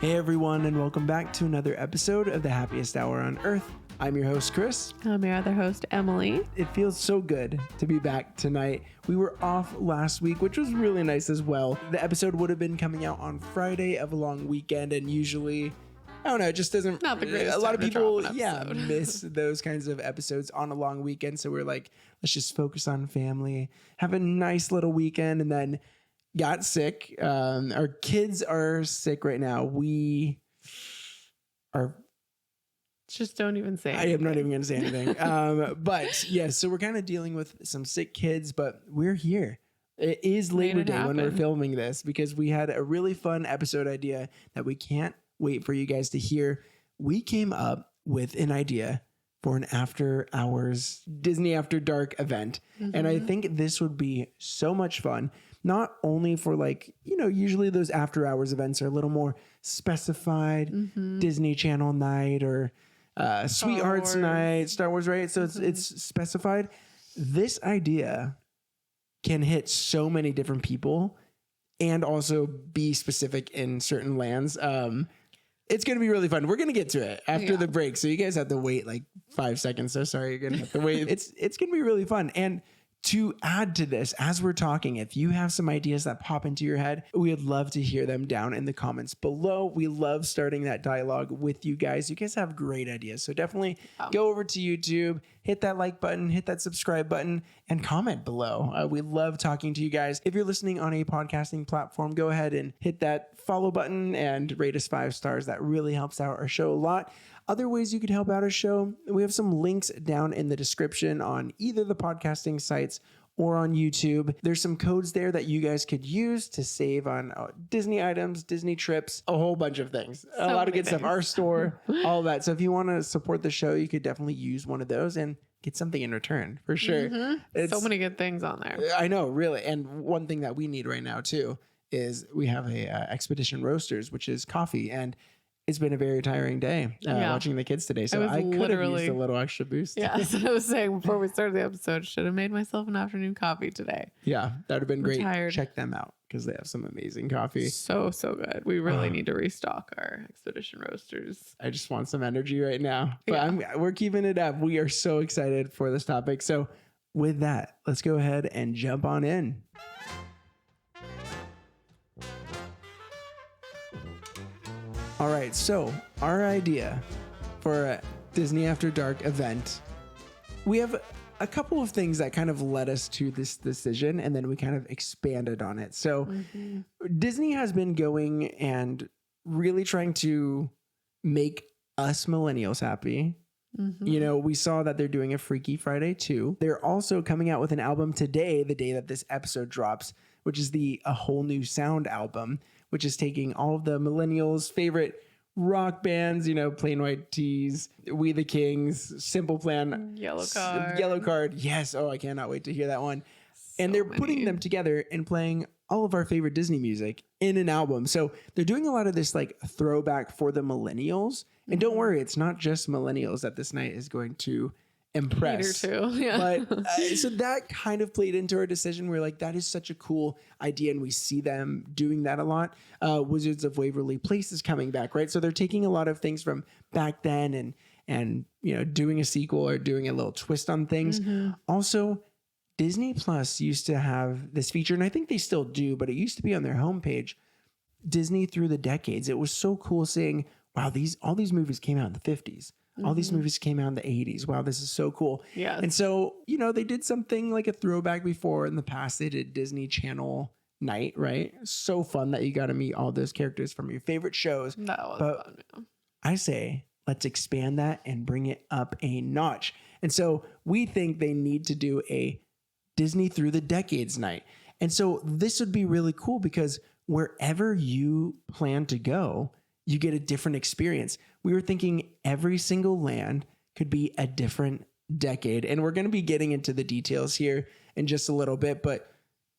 Hey everyone, and welcome back to another episode of the Happiest Hour on Earth. I'm your host, Chris. I'm your other host, Emily. It feels so good to be back tonight. We were off last week, which was really nice as well. The episode would have been coming out on Friday of a long weekend, and usually, I don't know, it just doesn't. Not the greatest. A lot of time to drop people, an yeah, episode. miss those kinds of episodes on a long weekend. So we're like, let's just focus on family, have a nice little weekend, and then got sick. Our kids are sick right now. We are. Just don't even say I am not even going to say anything. But yeah, so we're kind of dealing with some sick kids, but we're here. It is Labor Day when we're filming this because we had a really fun episode idea that we can't wait for you guys to hear. We came up with an idea for an after hours Disney After Dark event. Mm-hmm. And I think this would be so much fun. Not only for like, you know, usually those after hours events are a little more specified, Disney Channel night or Sweethearts night, Star Wars, right? So it's specified. This idea can hit so many different people and also be specific in certain lands. It's going to be really fun. We're going to get to it after the break. So you guys have to wait like 5 seconds. So sorry, you're going to have to wait. It's going to be really fun. And to add to this, as we're talking, if you have some ideas that pop into your head, we would love to hear them down in the comments below. We love starting that dialogue with you guys. You guys have great ideas. So definitely go over to YouTube, hit that like button, hit that subscribe button, and comment below. We love talking to you guys. If you're listening on a podcasting platform, go ahead and hit that follow button and rate us 5 stars. That really helps out our show a lot. Other ways you could help out our show, we have some links down in the description on either the podcasting sites or on YouTube. There's some codes there that you guys could use to save on Disney items, Disney trips, a whole bunch of things. A lot of good stuff. Our store, all that. So if you want to support the show, you could definitely use one of those and get something in return for sure. So many good things on there. I know, really. And one thing that we need right now too is we have a Expedition Roasters, which is coffee, and it's been a very tiring day watching the kids today. So I could have used a little extra boost. Yeah, that's what I was saying before we started the episode. Should have made myself an afternoon coffee today. Yeah, that would have been great. Tired. Check them out because they have some amazing coffee. So good. We really need to restock our Expedition Roasters. I just want some energy right now. But we're keeping it up. We are so excited for this topic. So with that, let's go ahead and jump on in. All right, so our idea for a Disney After Dark event, we have a couple of things that kind of led us to this decision, and then we kind of expanded on it. So Disney has been going and really trying to make us millennials happy. You know, we saw that they're doing a Freaky Friday too. They're also coming out with an album today, the day that this episode drops, which is A Whole New Sound album, which is taking all of the millennials' favorite rock bands, you know, Plain White T's, We the Kings, Simple Plan, Yellow Card. Yellow Card. Yes. Oh, I cannot wait to hear that one. And they're putting them together and playing all of our favorite Disney music in an album. So they're doing a lot of this like throwback for the millennials. And don't worry, it's not just millennials that this night is going to impress. Peter too. Yeah. But so that kind of played into our decision. We're like, that is such a cool idea, and we see them doing that a lot. Wizards of Waverly Place is coming back, right? So they're taking a lot of things from back then and you know, doing a sequel or doing a little twist on things. Also, Disney Plus used to have this feature, and I think they still do, but it used to be on their homepage, Disney Through the Decades. It was so cool seeing, wow, all these movies came out in the 50s. All these movies came out in the 80s. Wow, this is so cool. Yeah. And so, you know, they did something like a throwback before in the past. They did Disney Channel night, right? So fun that you got to meet all those characters from your favorite shows. That was fun. Yeah. I say, let's expand that and bring it up a notch. And so we think they need to do a Disney Through the Decades night. And so this would be really cool because wherever you plan to go, you get a different experience. We were thinking every single land could be a different decade. And we're going to be getting into the details here in just a little bit, but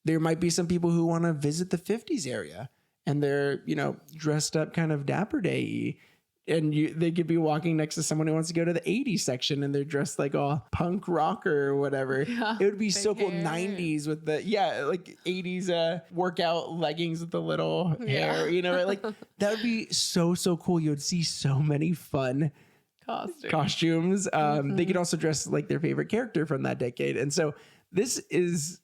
there might be some people who want to visit the 50s area and they're, you know, dressed up kind of Dapper Day. they could be walking next to someone who wants to go to the 80s section and they're dressed like all punk rocker or whatever. Yeah, it would be so cool. hair. 90s with the, like 80s workout leggings with the little hair, right? Like that would be so cool. You would see so many fun costumes. They could also dress like their favorite character from that decade. And so this is,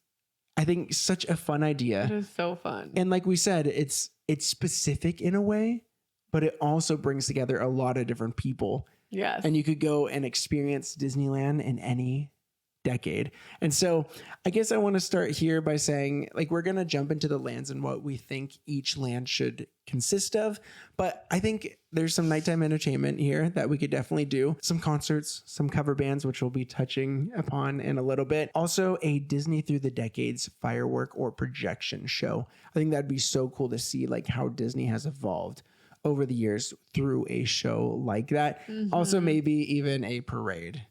I think, such a fun idea. It is so fun. And like we said, it's specific in a way, but it also brings together a lot of different people. Yes. And you could go and experience Disneyland in any decade. And so I guess I want to start here by saying, like, we're going to jump into the lands and what we think each land should consist of. But I think there's some nighttime entertainment here that we could definitely do. Some concerts, some cover bands, which we'll be touching upon in a little bit. Also a Disney Through the Decades firework or projection show. I think that'd be so cool to see like how Disney has evolved over the years through a show like that. Also maybe even a parade.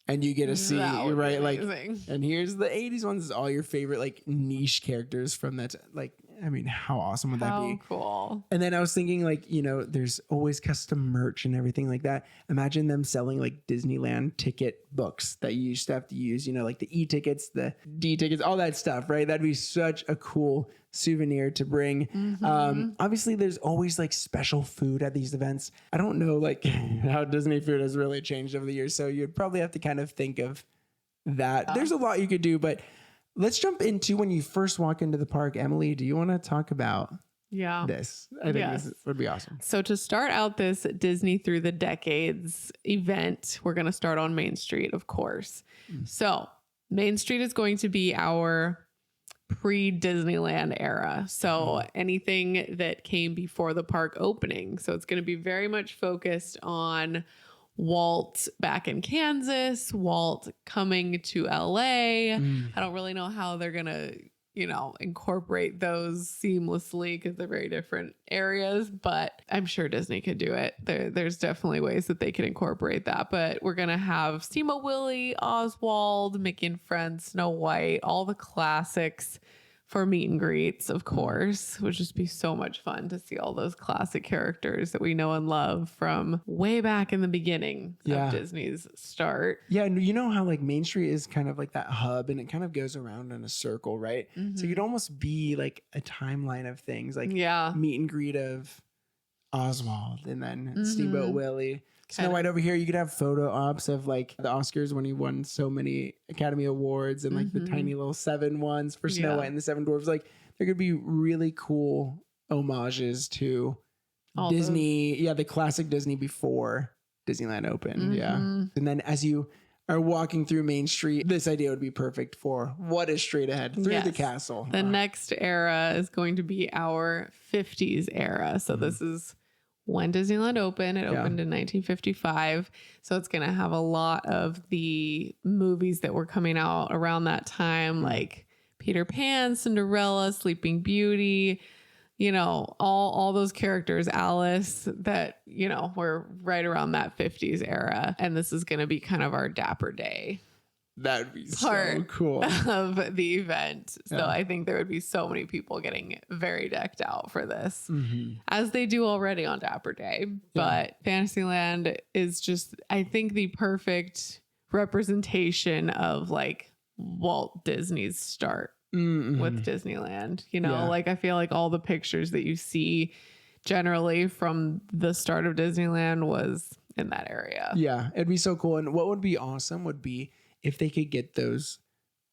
And you get to see, right? Like, and here's the 80s ones, all your favorite like niche characters from that. Like, I mean, how awesome would that be? Cool. And then I was thinking like, there's always custom merch and everything like that. Imagine them selling like Disneyland ticket books that you used to have to use, like the E-tickets, the D-tickets, all that stuff, right? That'd be such a cool souvenir to bring. Obviously there's always like special food at these events. I don't know like how Disney food has really changed over the years. So you'd probably have to kind of think of that. There's a lot you could do, but let's jump into when you first walk into the park. Emily, do you want to talk about this? I think this would be awesome. So to start out this Disney Through the Decades event, we're going to start on Main Street, of course. So Main Street is going to be our pre-Disneyland era. So anything that came before the park opening. So it's going to be very much focused on Walt back in Kansas, Walt coming to LA. I don't really know how they're going to, incorporate those seamlessly because they're very different areas, but I'm sure Disney could do it. There's definitely ways that they could incorporate that, but we're going to have Steamboat Willie, Oswald, Mickey and Friends, Snow White, all the classics for meet and greets, of course. It would just be so much fun to see all those classic characters that we know and love from way back in the beginning of Disney's start. Yeah, and you know how like Main Street is kind of like that hub and it kind of goes around in a circle, right? So you'd almost be like a timeline of things, like meet and greet of Oswald and then Steamboat Willie. Snow White over here, you could have photo ops of like the Oscars when he won so many Academy Awards and like the tiny little 7 ones for Snow White and the 7 Dwarfs. Like there could be really cool homages to all Disney. The classic Disney before Disneyland opened. And then as you are walking through Main Street, this idea would be perfect for what is straight ahead through the castle. The next era is going to be our 50s era. So this is when Disneyland opened. It opened in 1955. So it's going to have a lot of the movies that were coming out around that time, like Peter Pan, Cinderella, Sleeping Beauty, all those characters, Alice, that, were right around that 50s era. And this is going to be kind of our Dapper Day. That would be so cool of the event. So I think there would be so many people getting very decked out for this, as they do already on Dapper Day. But Fantasyland is just, I think, the perfect representation of like Walt Disney's start with Disneyland. Like I feel like all the pictures that you see generally from the start of Disneyland was in that area. Yeah, it'd be so cool. And what would be awesome would be if they could get those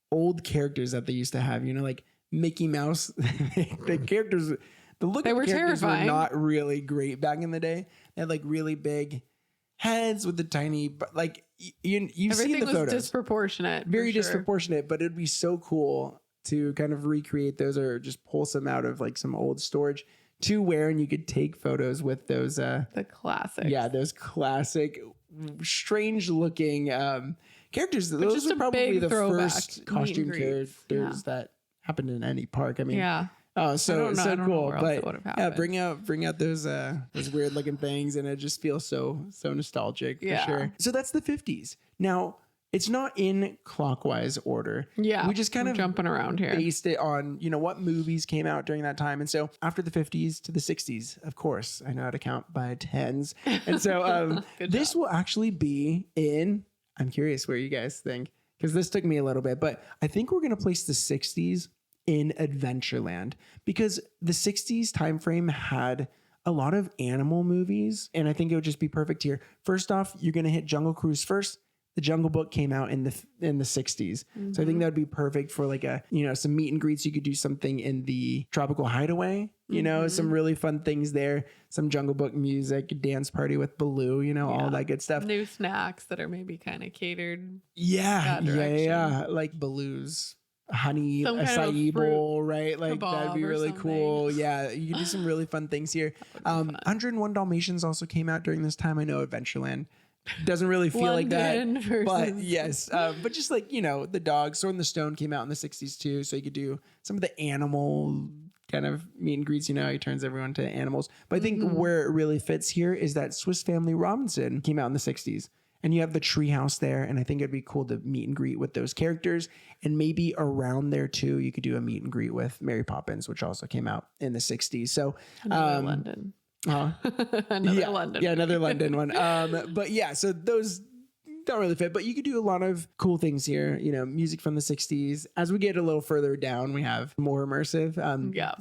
old characters that they used to have, like Mickey Mouse, the characters, the look of the characters were not really great back in the day. They had like really big heads with the tiny, like you've seen the photos. Was disproportionate. Very disproportionate, but it'd be so cool to kind of recreate those or just pull some out of like some old storage to wear, and you could take photos with those. The classics. Yeah, those classic, strange looking characters. Those are probably the first costume characters that happened in any park. I mean, so cool. But bring out those weird looking things, and it just feels so nostalgic for sure. So that's the 50s. Now, it's not in clockwise order. Yeah. We just kind of jumping around here. based it on, what movies came out during that time. And so after the 50s to the 60s, of course, I know how to count by tens. And so this will actually be in, I'm curious where you guys think, because this took me a little bit, but I think we're going to place the 60s in Adventureland, because the 60s time frame had a lot of animal movies. And I think it would just be perfect here. First off, you're going to hit Jungle Cruise first. The Jungle Book came out in the 60s. So I think that would be perfect for like some meet and greets. You could do something in the Tropical Hideaway, some really fun things there, some Jungle Book music, dance party with Baloo, all that good stuff. New snacks that are maybe kind of catered. Yeah. Like Baloo's honey acai bowl, right? Like that'd be really cool. Yeah. You could do some really fun things here. 101 Dalmatians also came out during this time. I know Adventureland doesn't really feel like that, but yes. But just like, the dog, Sword in the Stone came out in the 60s too. So you could do some of the animal kind of meet and greets, he turns everyone to animals. But I think where it really fits here is that Swiss Family Robinson came out in the 60s. And you have the treehouse there. And I think it'd be cool to meet and greet with those characters. And maybe around there too, you could do a meet and greet with Mary Poppins, which also came out in the 60s. So London. Another London. Yeah, another London one. But yeah, so those don't really fit. But you could do a lot of cool things here. Music from the 60s. As we get a little further down, we have more immersive.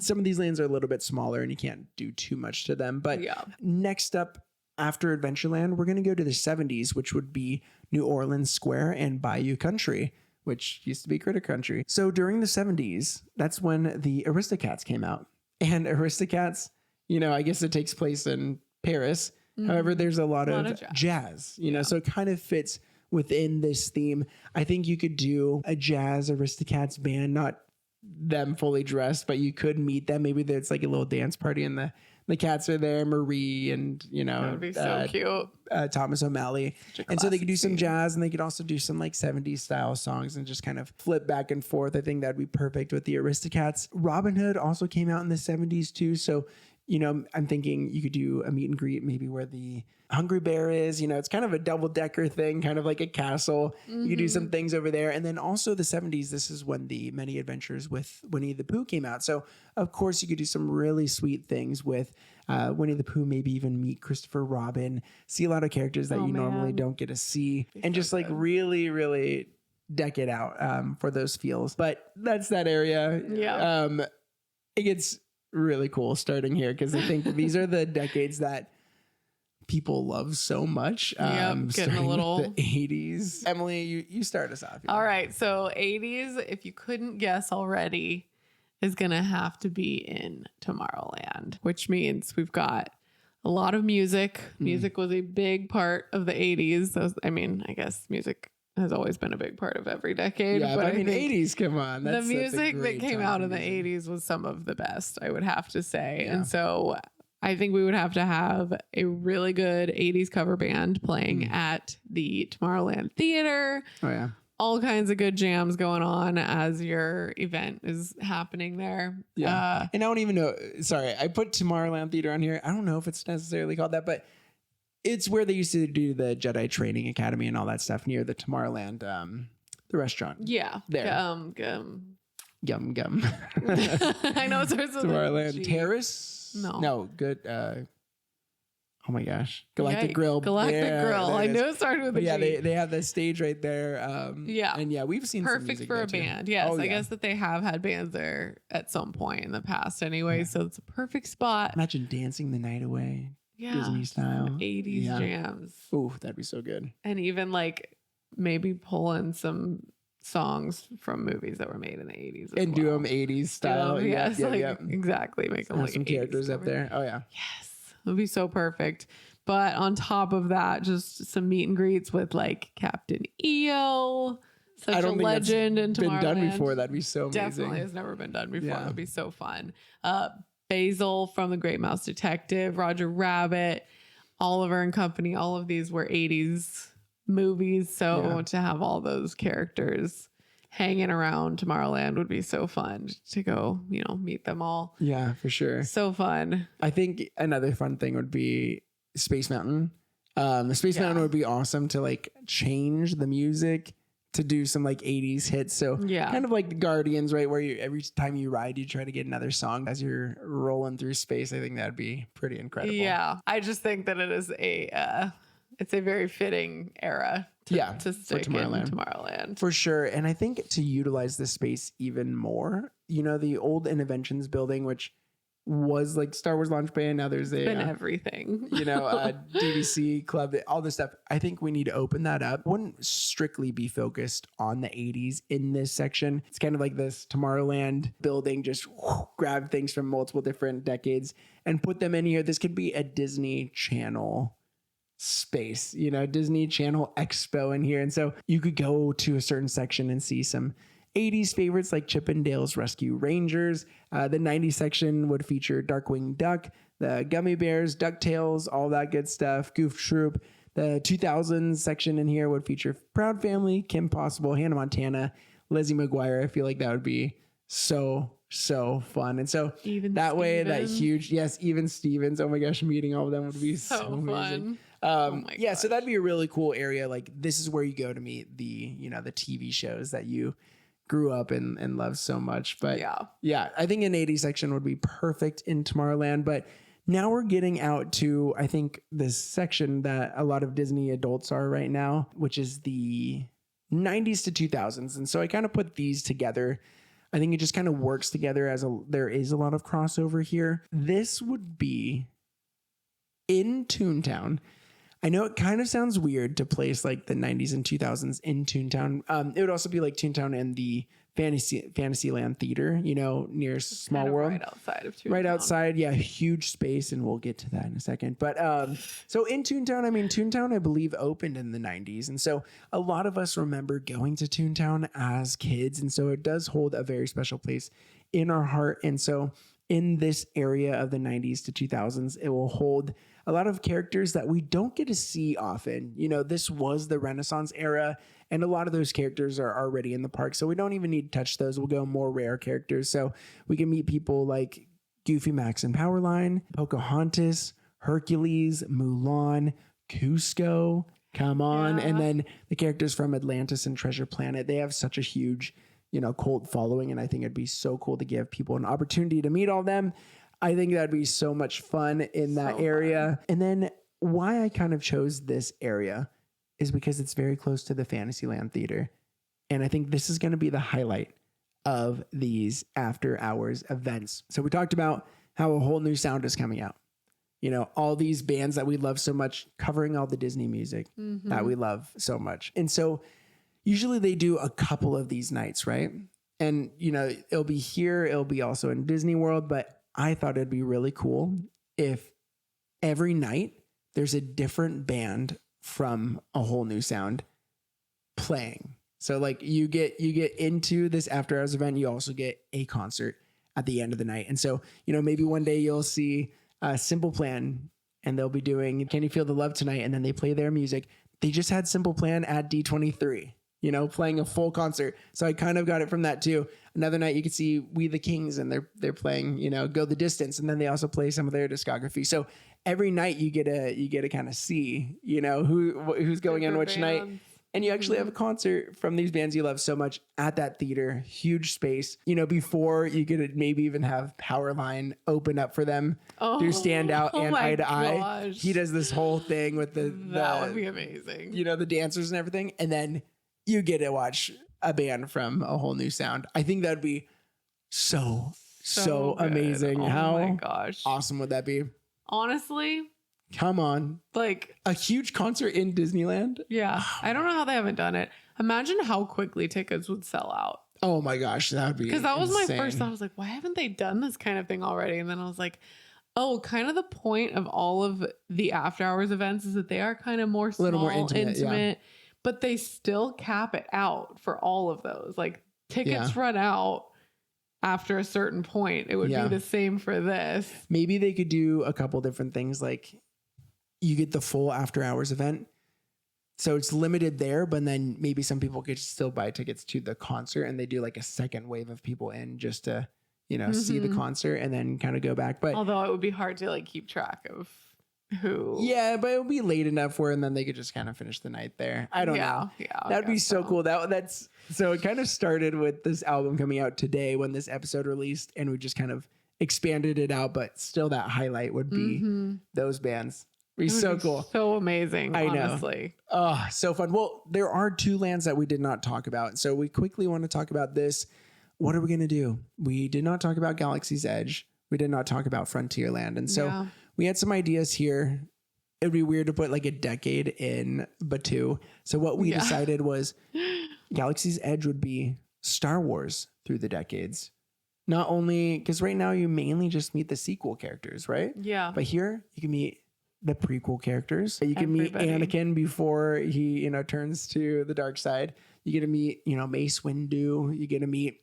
Some of these lands are a little bit smaller and you can't do too much to them. But next up, after Adventureland, we're going to go to the 70s, which would be New Orleans Square and Bayou Country, which used to be Critter Country. So during the 70s, that's when the Aristocats came out. And Aristocats, I guess it takes place in Paris. However, there's a lot of jazz, so it kind of fits within this theme. I think you could do a jazz Aristocats band, not them fully dressed, but you could meet them. Maybe there's like a little dance party and the cats are there, Marie and, that would be so cute. Thomas O'Malley. And so they could do some jazz and they could also do some like 70s style songs and just kind of flip back and forth. I think that'd be perfect with the Aristocats. Robin Hood also came out in the 70s too. So, I'm thinking you could do a meet and greet maybe where the Hungry Bear is, it's kind of a double decker thing, kind of like a castle. You could do some things over there. And then also the 70s, this is when the Many Adventures with Winnie the Pooh came out. So of course you could do some really sweet things with Winnie the Pooh, maybe even meet Christopher Robin, see a lot of characters that you normally don't get to see, and just like really, really deck it out for those feels. But that's that area. Yeah. It gets really cool starting here because I think these are the decades that people love so much. Getting a little the 80s. Emily, you start us off. All right. So 80s, if you couldn't guess already, is going to have to be in Tomorrowland, which means we've got a lot of music. Music was a big part of the 80s. So, I guess music has always been a big part of every decade. Yeah, but I mean, 80s, come on. The music that came out in the 80s was some of the best, I would have to say. Yeah. And so I think we would have to have a really good 80s cover band playing at the Tomorrowland Theater. Oh, yeah. All kinds of good jams going on as your event is happening there. Yeah. And I don't even know. Sorry, I put Tomorrowland Theater on here. I don't know if it's necessarily called that, but it's where they used to do the Jedi Training Academy and all that stuff near the Tomorrowland, the restaurant. Yeah. There. Gum. I know it starts with Tomorrowland Terrace. No. Good. Oh my gosh. Galactic Grill. Galactic Grill. I knew it started with a G. Yeah, they have the stage right there. Yeah. And yeah, we've seen perfect some music for a there band. Too. Yes. I guess that they have had bands there at some point in the past anyway. Yeah. So it's a perfect spot. Imagine dancing the night away. Yeah. Disney style. 80s jams. Ooh, that'd be so good. And even like maybe pull in some songs from movies that were made in the 80s. And do them 80s style. Yes. Exactly. Make them like some characters up there. Oh, yeah. Yes. It would be so perfect. But on top of that, just some meet and greets with like Captain EO. Such a legend in Tomorrowland. Been done before. That'd be so amazing. Definitely has never been done before. Yeah. It would be so fun. Basil from The Great Mouse Detective, Roger Rabbit, Oliver and Company. All of these were 80s movies. So to have all those characters hanging around Tomorrowland would be so fun to go, meet them all. Yeah, for sure. So fun. I think another fun thing would be Space Mountain. The Space Mountain would be awesome to like change the music to do some like 80s hits. So kind of like the Guardians, right? Where every time you ride, you try to get another song as you're rolling through space. I think that'd be pretty incredible. Yeah. I just think that it is it's a very fitting era to stick in Tomorrowland. For sure. And I think to utilize this space even more, the old Innovations building, which was like Star Wars launch bay, and now there's everything, DVC club, all this stuff. I think we need to open that up. Wouldn't strictly be focused on the 80s in this section. It's kind of like this Tomorrowland building, just grab things from multiple different decades and put them in here. This could be a Disney Channel space, Disney Channel Expo in here. And so you could go to a certain section and see some 80s favorites like Chip 'n Dale's Rescue Rangers. The 90s section would feature Darkwing Duck, the Gummy Bears, DuckTales, all that good stuff, Goof Troop. The 2000s section in here would feature Proud Family, Kim Possible, Hannah Montana, Lizzie McGuire. I feel like that would be so fun. And so even Even Stevens. Oh my gosh, meeting all of them would be so amazing. Fun. So that'd be a really cool area. Like this is where you go to meet the TV shows that you grew up and love so much. But I think an 80s section would be perfect in Tomorrowland. But now we're getting out to, I think, this section that a lot of Disney adults are right now, which is the 90s to 2000s. And so I kind of put these together. I think it just kind of works together there is a lot of crossover here. This would be in Toontown. I know it kind of sounds weird to place like the 90s and 2000s in Toontown. It would also be like Toontown and the Fantasyland Theater, near Small World. Right outside of Toontown. Right outside, huge space, and we'll get to that in a second. But so in Toontown, Toontown, I believe, opened in the 90s. And so a lot of us remember going to Toontown as kids. And so it does hold a very special place in our heart. And so in this area of the 90s to 2000s, it will hold a lot of characters that we don't get to see often. This was the Renaissance era, and a lot of those characters are already in the park. So we don't even need to touch those. We'll go more rare characters. So we can meet people like Goofy, Max and Powerline, Pocahontas, Hercules, Mulan, Cusco, come on. Yeah. And then the characters from Atlantis and Treasure Planet, they have such a huge, cult following. And I think it'd be so cool to give people an opportunity to meet all of them. I think that'd be so much fun in that area. Fun. And then why I kind of chose this area is because it's very close to the Fantasyland Theater. And I think this is going to be the highlight of these after hours events. So we talked about how a whole new sound is coming out. All these bands that we love so much, covering all the Disney music that we love so much. And so usually they do a couple of these nights, right? And, it'll be here, it'll be also in Disney World, but I thought it'd be really cool if every night there's a different band from a whole new sound playing. So like you get into this after hours event, you also get a concert at the end of the night. And so, maybe one day you'll see Simple Plan and they'll be doing Can You Feel the Love Tonight? And then they play their music. They just had Simple Plan at D23. Playing a full concert. So I kind of got it from that too. Another night you could see We the Kings and they're playing, Go the Distance. And then they also play some of their discography. So every night you get to kind of see, who's going on which night. And you actually have a concert from these bands you love so much at that theater, huge space. Before you could maybe even have Powerline open up for them through Stand Out and Eye to Eye. He does this whole thing with that would be amazing. The dancers and everything. And then you get to watch a band from a whole new sound. I think that'd be so amazing. How my gosh, awesome would that be? Honestly, come on, like a huge concert in Disneyland. Yeah, I don't know how they haven't done it. Imagine how quickly tickets would sell out. Oh my gosh, that'd be because that was my first thought. I was like, why haven't they done this kind of thing already? And then I was like, oh, kind of the point of all of the after hours events is that they are kind of more small, a little more intimate. Yeah. But they still cap it out for all of those. Like tickets run out after a certain point. It would be the same for this. Maybe they could do a couple different things. Like you get the full after hours event. So it's limited there, but then maybe some people could still buy tickets to the concert and they do like a second wave of people in just to, see the concert and then kind of go back. But although it would be hard to like keep track of who. Yeah, but it'll be late enough where, and then they could just kind of finish the night there. I don't know. Yeah, that'd be so cool. That's so it kind of started with this album coming out today when this episode released, and we just kind of expanded it out, but still that highlight would be those bands. It'd be so cool. So amazing. I honestly. know. Oh, so fun. Well, there are 2 lands that we did not talk about. So we quickly want to talk about this. What are we going to do? We did not talk about Galaxy's Edge. We did not talk about Frontierland. And so we had some ideas here. It'd be weird to put like a decade in Batuu. So what we decided was Galaxy's Edge would be Star Wars through the decades. Not only because right now you mainly just meet the sequel characters, right? Yeah. But here you can meet the prequel characters. You can meet Anakin before he, turns to the dark side. You get to meet, Mace Windu. You get to meet,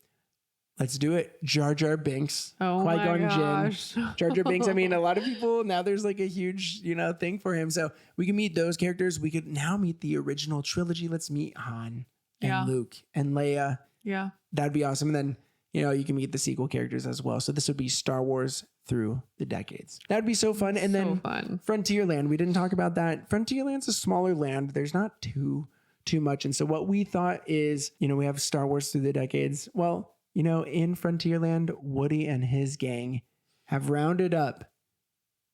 let's do it, Jar Jar Binks. Oh Qui-Gon my gosh. Jinn. Jar Jar Binks. I mean, a lot of people, now there's like a huge, thing for him. So we can meet those characters. We could now meet the original trilogy. Let's meet Han and Luke and Leia. Yeah. That'd be awesome. And then, you can meet the sequel characters as well. So this would be Star Wars through the decades. That'd be so fun. And then Frontierland, we didn't talk about that. Frontierland's a smaller land. There's not too much. And so what we thought is, we have Star Wars through the decades. Well, in Frontierland, Woody and his gang have rounded up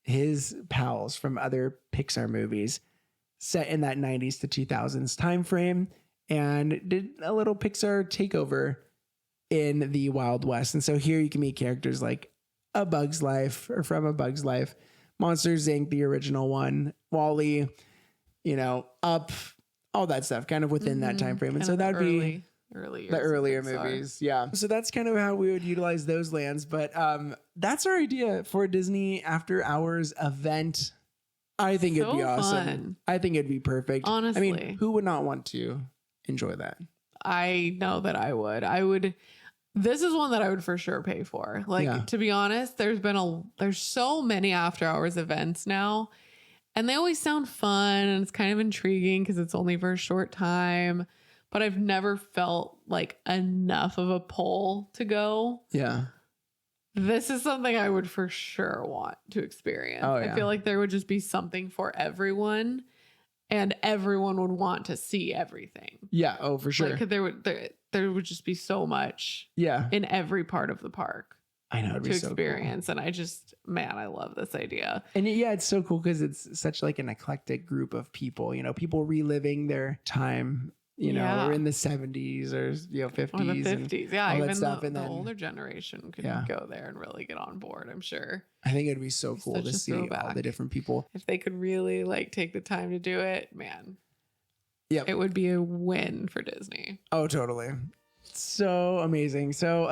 his pals from other Pixar movies set in that 90s to 2000s time frame and did a little Pixar takeover in the Wild West. And so here you can meet characters like A Bug's Life or From A Bug's Life, Monsters Inc., the original one, WALL-E, Up, all that stuff kind of within that time frame. And so that'd be the earlier movies. Yeah. So that's kind of how we would utilize those lands. But that's our idea for Disney After Hours event. I think it'd be awesome. Fun. I think it'd be perfect. Honestly. I mean, who would not want to enjoy that? I know that I would. This is one that I would for sure pay for. To be honest, there's so many After Hours events now, and they always sound fun and it's kind of intriguing because it's only for a short time, but I've never felt like enough of a pull to go. Yeah. This is something I would for sure want to experience. Oh, yeah. I feel like there would just be something for everyone. And everyone would want to see everything. Yeah. Oh, for sure. There would just be so much. Yeah. In every part of the park. I know. It'd be so experience. Cool. And I love this idea. And it's so cool because it's such like an eclectic group of people. People reliving their time. Or in the 70s or 50s. Or the 50s. Yeah. Even the older generation could go there and really get on board, I'm sure. I think it'd be so cool to see all the different people. If they could really take the time to do it, man. Yeah. It would be a win for Disney. Oh, totally. So amazing. So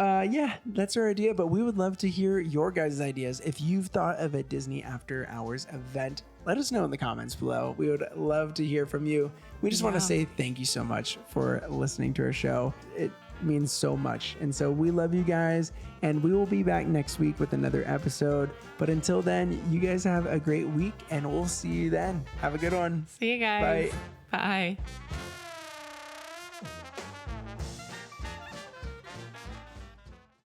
that's our idea, but we would love to hear your guys' ideas. If you've thought of a Disney After Hours event, let us know in the comments below. We would love to hear from you. We just want to say thank you so much for listening to our show. It means so much. And so we love you guys, and we will be back next week with another episode. But until then, you guys have a great week, and we'll see you then. Have a good one. See you guys. Bye. Bye.